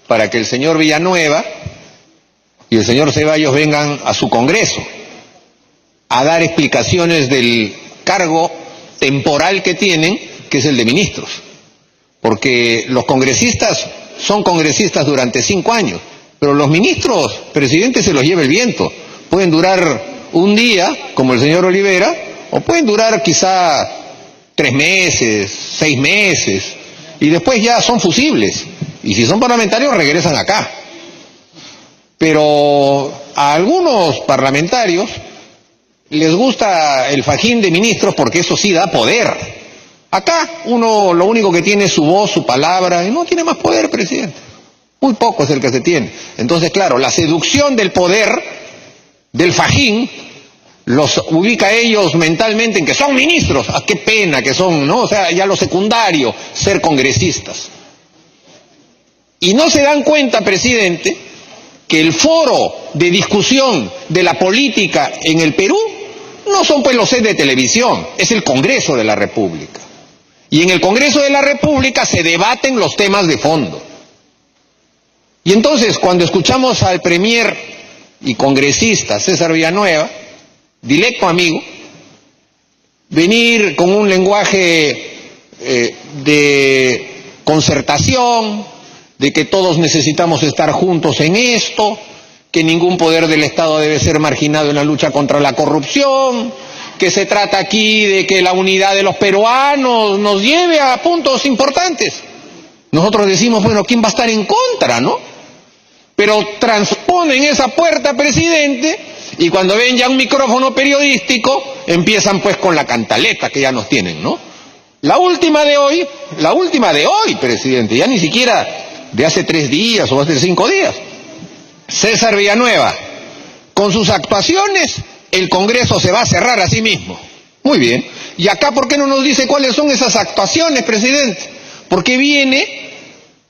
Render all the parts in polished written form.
para que el señor Villanueva y el señor Ceballos vengan a su Congreso a dar explicaciones del cargo temporal que tienen, que es el de ministros. Porque los congresistas son congresistas durante 5 años, pero los ministros, presidente, se los lleva el viento. Pueden durar un día, como el señor Olivera, o pueden durar quizá 3 meses, 6 meses, y después ya son fusibles. Y si son parlamentarios, regresan acá. Pero a algunos parlamentarios les gusta el fajín de ministros porque eso sí da poder. Acá uno lo único que tiene es su voz, su palabra, y no tiene más poder, presidente. Muy poco es el que se tiene. Entonces, claro, la seducción del poder, del fajín, los ubica a ellos mentalmente en que son ministros. ¡Ah, qué pena que son!, ¿no? O sea, ya lo secundario, ser congresistas. Y no se dan cuenta, presidente, que el foro de discusión de la política en el Perú no son pues los sets de televisión, es el Congreso de la República. Y en el Congreso de la República se debaten los temas de fondo. Y entonces, cuando escuchamos al premier y congresista César Villanueva, directo amigo, venir con un lenguaje de concertación, de que todos necesitamos estar juntos en esto, que ningún poder del Estado debe ser marginado en la lucha contra la corrupción, que se trata aquí de que la unidad de los peruanos nos lleve a puntos importantes. Nosotros decimos, bueno, ¿quién va a estar en contra, no? Pero transponen esa puerta, presidente, y cuando ven ya un micrófono periodístico, empiezan pues con la cantaleta que ya nos tienen, ¿no? La última de hoy, presidente, ya ni siquiera de hace 3 días o hace 5 días. César Villanueva, con sus actuaciones, el Congreso se va a cerrar a sí mismo. Muy bien. ¿Y acá por qué no nos dice cuáles son esas actuaciones, presidente? Porque viene,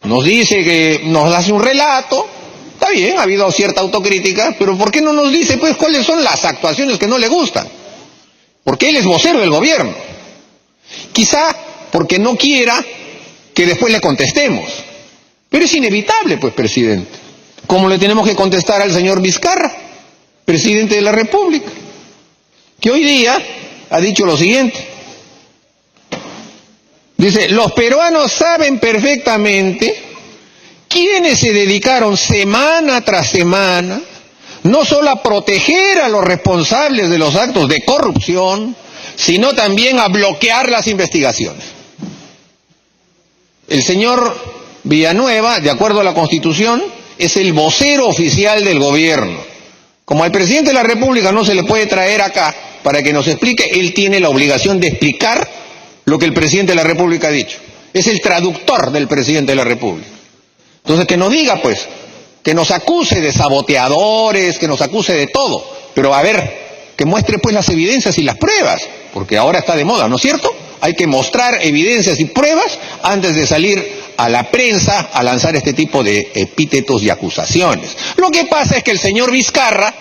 nos dice que nos hace un relato, está bien, ha habido cierta autocrítica, pero ¿por qué no nos dice pues cuáles son las actuaciones que no le gustan? Porque él es vocero del gobierno. Quizá porque no quiera que después le contestemos. Pero es inevitable, pues, presidente. ¿Cómo le tenemos que contestar al señor Vizcarra, presidente de la República, que hoy día ha dicho lo siguiente? Dice, los peruanos saben perfectamente quiénes se dedicaron semana tras semana no solo a proteger a los responsables de los actos de corrupción, sino también a bloquear las investigaciones. El señor Villanueva, de acuerdo a la Constitución, es el vocero oficial del gobierno. Como al presidente de la República no se le puede traer acá para que nos explique, él tiene la obligación de explicar lo que el presidente de la República ha dicho. Es el traductor del presidente de la República. Entonces que nos diga, pues, que nos acuse de saboteadores, que nos acuse de todo, pero a ver, que muestre pues las evidencias y las pruebas, porque ahora está de moda, ¿no es cierto? Hay que mostrar evidencias y pruebas antes de salir a la prensa a lanzar este tipo de epítetos y acusaciones. Lo que pasa es que el señor Vizcarra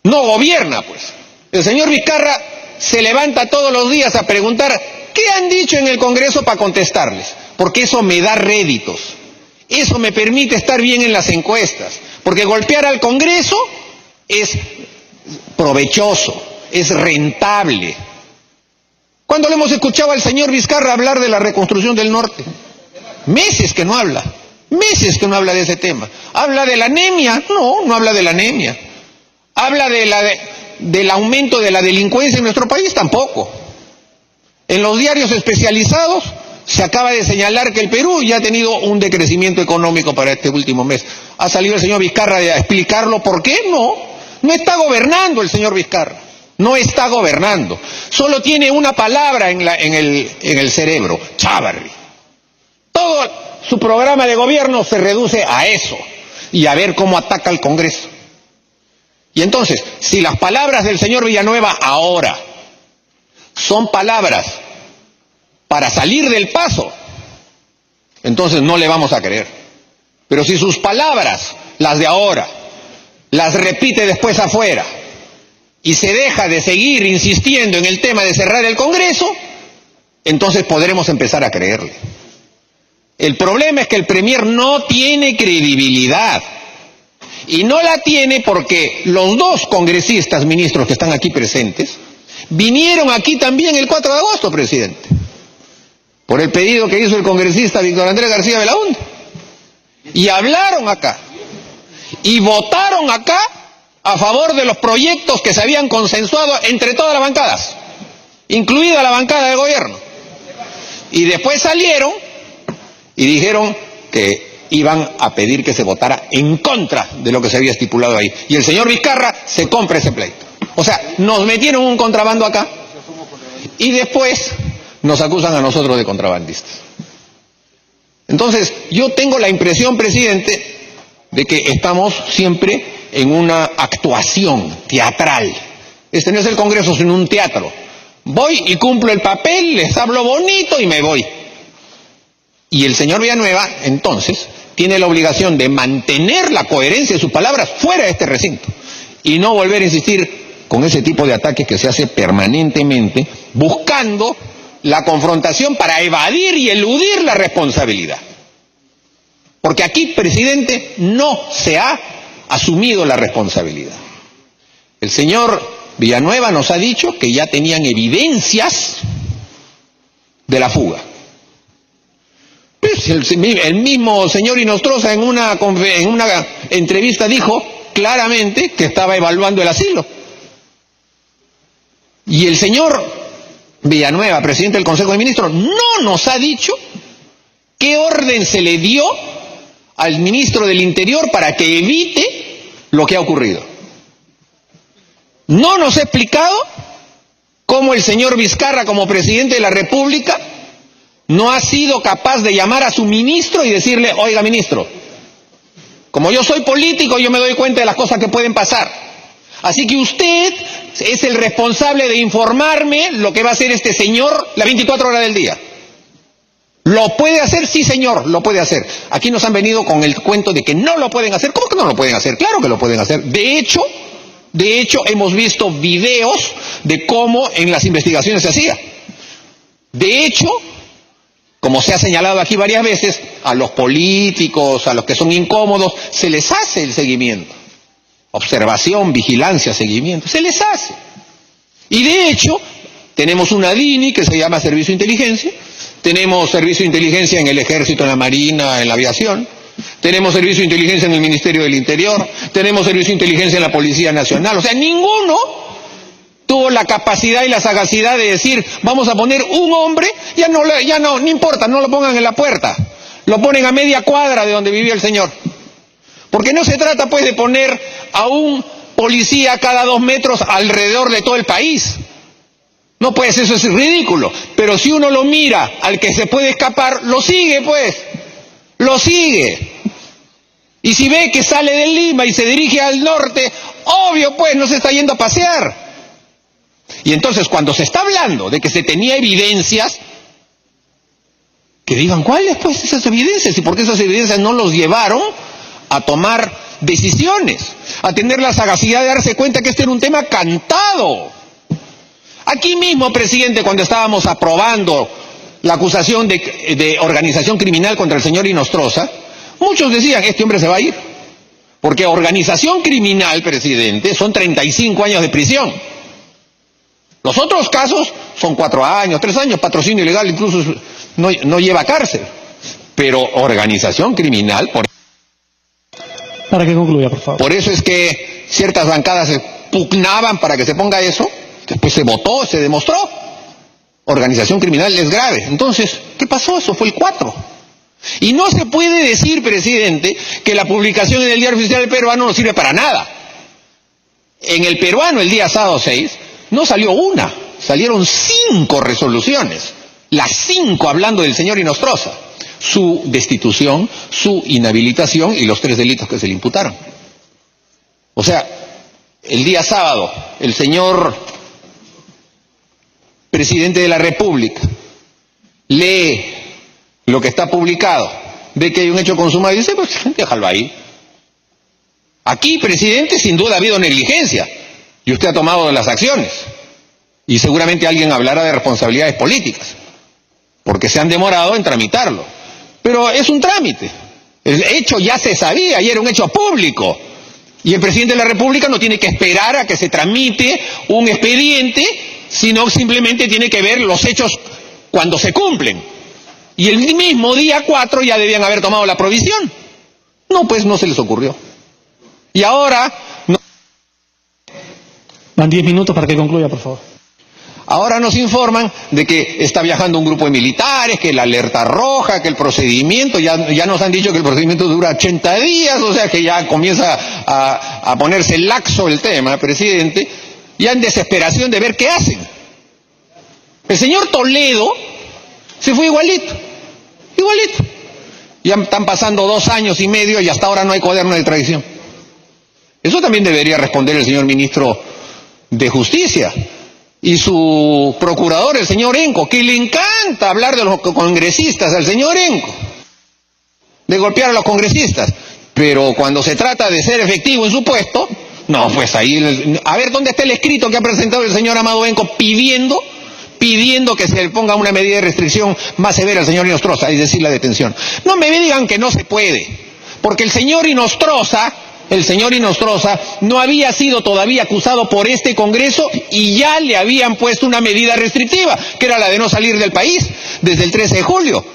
no gobierna, pues. El señor Vizcarra se levanta todos los días a preguntar qué han dicho en el Congreso para contestarles, porque eso me da réditos, eso me permite estar bien en las encuestas, porque golpear al Congreso es provechoso, es rentable. ¿Cuándo le hemos escuchado al señor Vizcarra hablar de la reconstrucción del norte? Meses que no habla de ese tema. ¿Habla de la anemia? No, no habla de la anemia. ¿Habla del aumento de la delincuencia en nuestro país? Tampoco. En los diarios especializados se acaba de señalar que el Perú ya ha tenido un decrecimiento económico para este último mes. ¿Ha salido el señor Vizcarra a explicarlo por qué? No, no está gobernando el señor Vizcarra. No está gobernando. Solo tiene una palabra en el cerebro, chávarri. Todo su programa de gobierno se reduce a eso y a ver cómo ataca al Congreso. Y entonces, si las palabras del señor Villanueva ahora son palabras para salir del paso, entonces no le vamos a creer. Pero si sus palabras, las de ahora, las repite después afuera y se deja de seguir insistiendo en el tema de cerrar el Congreso, entonces podremos empezar a creerle. El problema es que el premier no tiene credibilidad. Y no la tiene porque los dos congresistas ministros que están aquí presentes vinieron aquí también el 4 de agosto, presidente, por el pedido que hizo el congresista Víctor Andrés García Belaúnde. Y hablaron acá. Y votaron acá a favor de los proyectos que se habían consensuado entre todas las bancadas, incluida la bancada de gobierno. Y después salieron y dijeron que iban a pedir que se votara en contra de lo que se había estipulado ahí. Y el señor Vizcarra se compra ese pleito. O sea, nos metieron un contrabando acá y después nos acusan a nosotros de contrabandistas. Entonces, yo tengo la impresión, presidente, de que estamos siempre en una actuación teatral. Este no es el Congreso, sino un teatro. Voy y cumplo el papel, les hablo bonito y me voy. Y el señor Villanueva, entonces, tiene la obligación de mantener la coherencia de sus palabras fuera de este recinto y no volver a insistir con ese tipo de ataques que se hace permanentemente, buscando la confrontación para evadir y eludir la responsabilidad. Porque aquí, presidente, no se ha asumido la responsabilidad. El señor Villanueva nos ha dicho que ya tenían evidencias de la fuga. Pues el mismo señor Inostroza en una entrevista dijo claramente que estaba evaluando el asilo. Y el señor Villanueva, presidente del Consejo de Ministros, no nos ha dicho qué orden se le dio al ministro del Interior para que evite lo que ha ocurrido. No nos ha explicado cómo el señor Vizcarra, como presidente de la República, no ha sido capaz de llamar a su ministro y decirle: oiga, ministro, como yo soy político, yo me doy cuenta de las cosas que pueden pasar. Así que usted es el responsable de informarme lo que va a hacer este señor las 24 horas del día. ¿Lo puede hacer? Sí, señor, lo puede hacer. Aquí nos han venido con el cuento de que no lo pueden hacer. ¿Cómo que no lo pueden hacer? Claro que lo pueden hacer. De hecho, hemos visto videos de cómo en las investigaciones se hacía. De hecho, como se ha señalado aquí varias veces, a los políticos, a los que son incómodos, se les hace el seguimiento. Observación, vigilancia, seguimiento, se les hace. Y de hecho, tenemos una DINI que se llama Servicio de Inteligencia, tenemos Servicio de Inteligencia en el Ejército, en la Marina, en la Aviación, tenemos Servicio de Inteligencia en el Ministerio del Interior, tenemos Servicio de Inteligencia en la Policía Nacional. O sea, ninguno tuvo la capacidad y la sagacidad de decir: vamos a poner un hombre, no importa, no lo pongan en la puerta, lo ponen a media cuadra de donde vivía el señor. Porque no se trata pues de poner a un policía cada 2 metros alrededor de todo el país. No, pues eso es ridículo. Pero si uno lo mira al que se puede escapar, lo sigue pues, lo sigue. Y si ve que sale de Lima y se dirige al norte, obvio pues no se está yendo a pasear. Y entonces cuando se está hablando de que se tenía evidencias, que digan cuáles pues esas evidencias y por qué esas evidencias no los llevaron a tomar decisiones, a tener la sagacidad de darse cuenta que este era un tema cantado. Aquí mismo, presidente, cuando estábamos aprobando la acusación de organización criminal contra el señor Inostroza, muchos decían: este hombre se va a ir. Porque organización criminal, presidente, son 35 años de prisión. Los otros casos son 4 años, 3 años, patrocinio ilegal, incluso no lleva cárcel. Pero organización criminal, Para que concluya, por favor. por eso es que ciertas bancadas se pugnaban para que se ponga eso, después se votó, se demostró. Organización criminal es grave. Entonces, ¿qué pasó? Eso fue el 4. Y no se puede decir, presidente, que la publicación en el Diario Oficial del Peruano no sirve para nada. En el Peruano, el día sábado 6, no salió una, salieron 5 resoluciones. Las 5 hablando del señor Inostroza. Su destitución, su inhabilitación y los 3 delitos que se le imputaron. O sea, el día sábado, el señor presidente de la República lee lo que está publicado, ve que hay un hecho consumado y dice: pues déjalo ahí. Aquí, presidente, sin duda ha habido negligencia y usted ha tomado las acciones. Y seguramente alguien hablará de responsabilidades políticas, porque se han demorado en tramitarlo. Pero es un trámite. El hecho ya se sabía y era un hecho público. Y el presidente de la República no tiene que esperar a que se tramite un expediente, sino simplemente tiene que ver los hechos cuando se cumplen. Y el mismo día 4 ya debían haber tomado la provisión. No, pues no se les ocurrió. Y ahora... No... Van 10 minutos para que concluya, por favor. Ahora nos informan de que está viajando un grupo de militares, que la alerta roja, que el procedimiento, ya nos han dicho que el procedimiento dura 80 días, o sea que ya comienza a ponerse laxo el tema, presidente, ya en desesperación de ver qué hacen. El señor Toledo se fue igualito. Ya están pasando 2 años y medio y hasta ahora no hay cuaderno de traición. Eso también debería responder el señor ministro de Justicia. Y su procurador, el señor Enco, que le encanta hablar de los congresistas, al señor Enco, de golpear a los congresistas, pero cuando se trata de ser efectivo en su puesto, no, pues ahí, a ver dónde está el escrito que ha presentado el señor Amado Enco pidiendo que se le ponga una medida de restricción más severa al señor Inostroza, es decir, la detención. No me digan que no se puede, porque el señor Inostroza no había sido todavía acusado por este Congreso y ya le habían puesto una medida restrictiva, que era la de no salir del país desde el 13 de julio.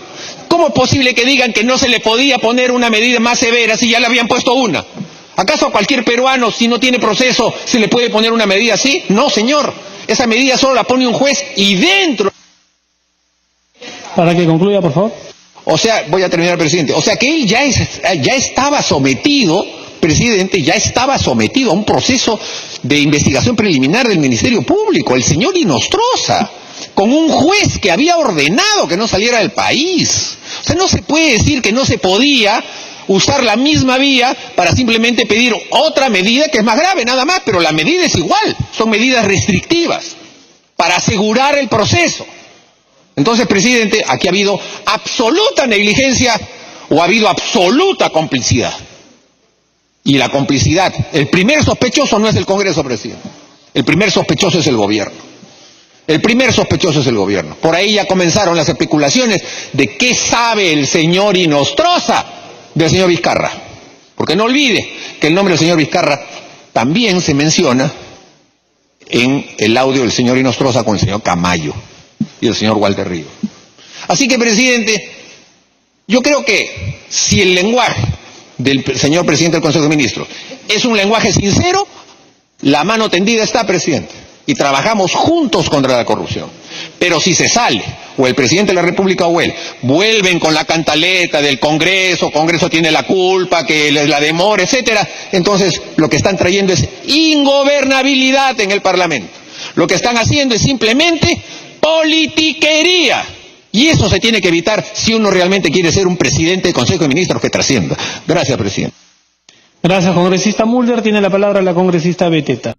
¿Cómo es posible que digan que no se le podía poner una medida más severa si ya le habían puesto una? ¿Acaso a cualquier peruano, si no tiene proceso, se le puede poner una medida así? No, señor. Esa medida solo la pone un juez y dentro... Para que concluya, por favor. O sea, voy a terminar, presidente. O sea que él ya estaba sometido... presidente, ya estaba sometido a un proceso de investigación preliminar del Ministerio Público, el señor Inostroza, con un juez que había ordenado que no saliera del país. O sea, no se puede decir que no se podía usar la misma vía para simplemente pedir otra medida que es más grave, nada más, pero la medida es igual, son medidas restrictivas para asegurar el proceso. Entonces, presidente, aquí ha habido absoluta negligencia o ha habido absoluta complicidad. Y la complicidad, el primer sospechoso no es el Congreso, presidente. El primer sospechoso es el gobierno. Por ahí ya comenzaron las especulaciones de qué sabe el señor Inostroza del señor Vizcarra. Porque no olvide que el nombre del señor Vizcarra también se menciona en el audio del señor Inostroza con el señor Camayo y el señor Walter Ríos. Así que, presidente, yo creo que si el lenguaje del señor presidente del Consejo de Ministros es un lenguaje sincero, la mano tendida está, presidente, y trabajamos juntos contra la corrupción. Pero si se sale, o el presidente de la República o él, vuelven con la cantaleta del Congreso tiene la culpa, que la demora, etcétera, entonces lo que están trayendo es ingobernabilidad en el Parlamento. Lo que están haciendo es simplemente politiquería. Y eso se tiene que evitar si uno realmente quiere ser un presidente del Consejo de Ministros que trascienda. Gracias, presidente. Gracias, congresista Mulder. Tiene la palabra la congresista Beteta.